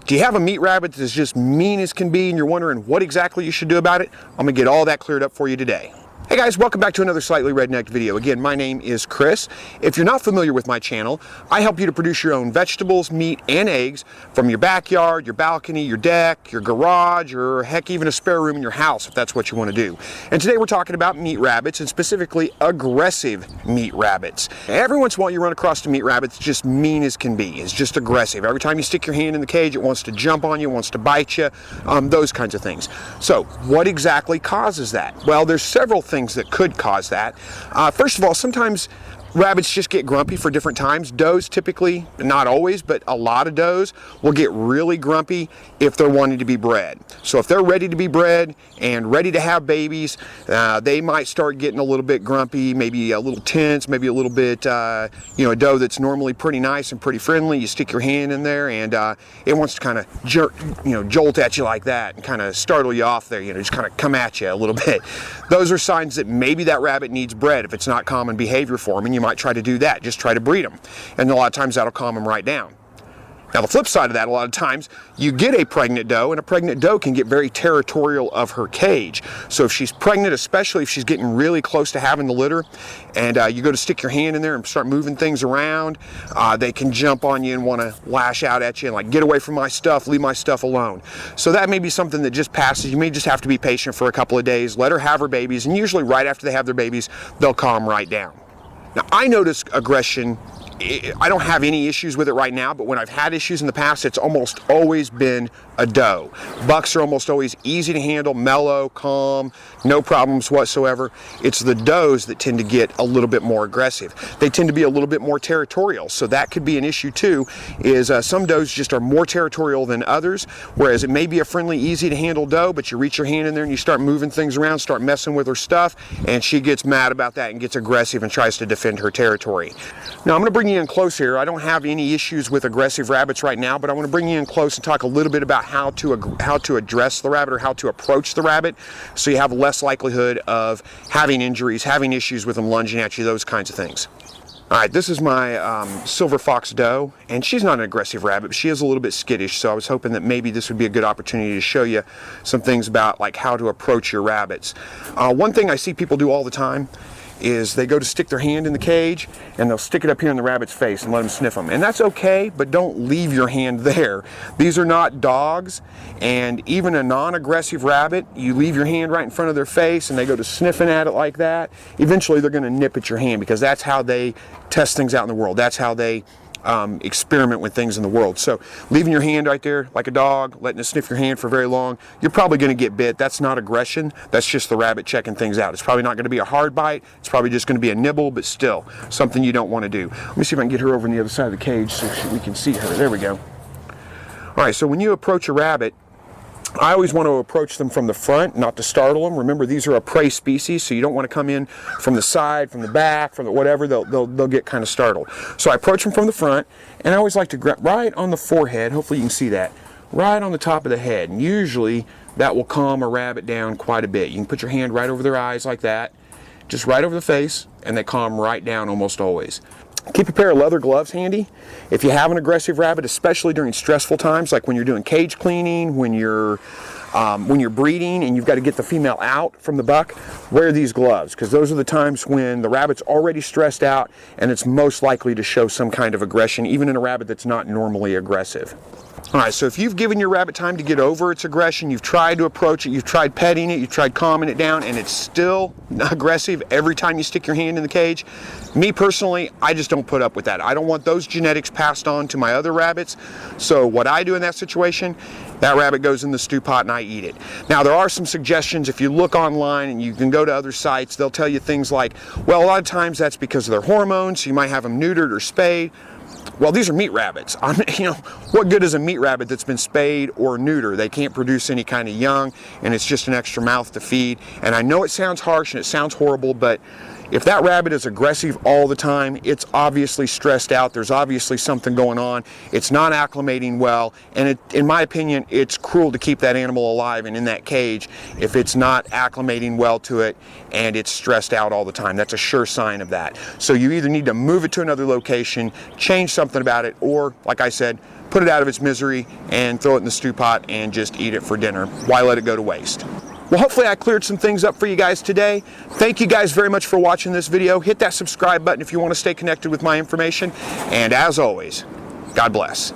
Do you have a meat rabbit that's just mean as can be and you're wondering what exactly you should do about it? I'm gonna get all that cleared up for you today. Hey guys, welcome back to another Slightly Rednecked video. Again, my name is Chris. If you're not familiar with my channel, I help you to produce your own vegetables, meat, and eggs from your backyard, your balcony, your deck, your garage, or heck, even a spare room in your house if that's what you want to do. And today we're talking about meat rabbits, and specifically aggressive meat rabbits. Every once in a while you run across a meat rabbit that's just mean as can be. It's just aggressive. Every time you stick your hand in the cage, it wants to jump on you, wants to bite you, those kinds of things. So what exactly causes that? Well, there's several things that could cause that. First of all, sometimes rabbits just get grumpy for different times. Does typically, not always, but a lot of does will get really grumpy if they're wanting to be bred. So if they're ready to be bred and ready to have babies, they might start getting a little bit grumpy, maybe a little tense, maybe a little bit, a doe that's normally pretty nice and pretty friendly. You stick your hand in there and it wants to kind of jolt at you like that and kind of startle you off there, just kind of come at you a little bit. Those are signs that maybe that rabbit needs bred if it's not common behavior for them, and you might try to do that. Just try to breed them, and a lot of times that'll calm them right down. Now the flip side of that, a lot of times you get a pregnant doe, and a pregnant doe can get very territorial of her cage. So if she's pregnant, especially if she's getting really close to having the litter, and you go to stick your hand in there and start moving things around, they can jump on you and want to lash out at you and like, get away from my stuff, leave my stuff alone. So that may be something that just passes. You may just have to be patient for a couple of days, let her have her babies, and usually right after they have their babies, they'll calm right down. Now I notice aggression, I don't have any issues with it right now, but when I've had issues in the past, it's almost always been a doe. Bucks are almost always easy to handle, mellow, calm, no problems whatsoever. It's the does that tend to get a little bit more aggressive. They tend to be a little bit more territorial, so that could be an issue too, is some does just are more territorial than others, whereas it may be a friendly, easy to handle doe, but you reach your hand in there and you start moving things around, start messing with her stuff, and she gets mad about that and gets aggressive and tries to defend her territory. Now I'm going to bring you in close here. I don't have any issues with aggressive rabbits right now, but I want to bring you in close and talk a little bit about how to address the rabbit, or how to approach the rabbit, so you have less likelihood of having injuries, having issues with them lunging at you, those kinds of things. Alright, this is my silver fox doe, and she's not an aggressive rabbit, but she is a little bit skittish, so I was hoping that maybe this would be a good opportunity to show you some things about like how to approach your rabbits. One thing I see people do all the time is they go to stick their hand in the cage and they'll stick it up here in the rabbit's face and let them sniff them. And that's okay, but don't leave your hand there. These are not dogs, and even a non-aggressive rabbit, you leave your hand right in front of their face and they go to sniffing at it like that, eventually they're going to nip at your hand, because that's how they test things out in the world. That's how they experiment with things in the world. So leaving your hand right there like a dog, letting it sniff your hand for very long, you're probably going to get bit. That's not aggression. That's just the rabbit checking things out. It's probably not going to be a hard bite. It's probably just going to be a nibble, but still something you don't want to do. Let me see if I can get her over on the other side of the cage so we can see her. There we go. All right, so when you approach a rabbit, I always want to approach them from the front, not to startle them. Remember, these are a prey species, so you don't want to come in from the side, from the back, from the whatever. They'll get kind of startled. So I approach them from the front, and I always like to grab right on the forehead. Hopefully you can see that. Right on the top of the head. And usually that will calm a rabbit down quite a bit. You can put your hand right over their eyes like that, just right over the face, and they calm right down almost always. Keep a pair of leather gloves handy. If you have an aggressive rabbit, especially during stressful times, like when you're doing cage cleaning, when you're breeding and you've got to get the female out from the buck, wear these gloves, because those are the times when the rabbit's already stressed out and it's most likely to show some kind of aggression, even in a rabbit that's not normally aggressive. Alright, so if you've given your rabbit time to get over its aggression, you've tried to approach it, you've tried petting it, you've tried calming it down, and it's still aggressive every time you stick your hand in the cage, me personally, I just don't put up with that. I don't want those genetics passed on to my other rabbits. So what I do in that situation, that rabbit goes in the stew pot and I eat it. Now there are some suggestions. If you look online and you can go to other sites, they'll tell you things like, well, a lot of times that's because of their hormones, so you might have them neutered or spayed. Well, these are meat rabbits. What good is a meat rabbit that's been spayed or neutered? They can't produce any kind of young, and it's just an extra mouth to feed. And I know it sounds harsh and it sounds horrible, but if that rabbit is aggressive all the time, it's obviously stressed out. There's obviously something going on. It's not acclimating well, and in my opinion, it's cruel to keep that animal alive and in that cage if it's not acclimating well to it and it's stressed out all the time. That's a sure sign of that. So you either need to move it to another location, change something about it, or, like I said, put it out of its misery and throw it in the stew pot and just eat it for dinner. Why let it go to waste? Well, hopefully I cleared some things up for you guys today. Thank you guys very much for watching this video. Hit that subscribe button if you want to stay connected with my information. And as always, God bless.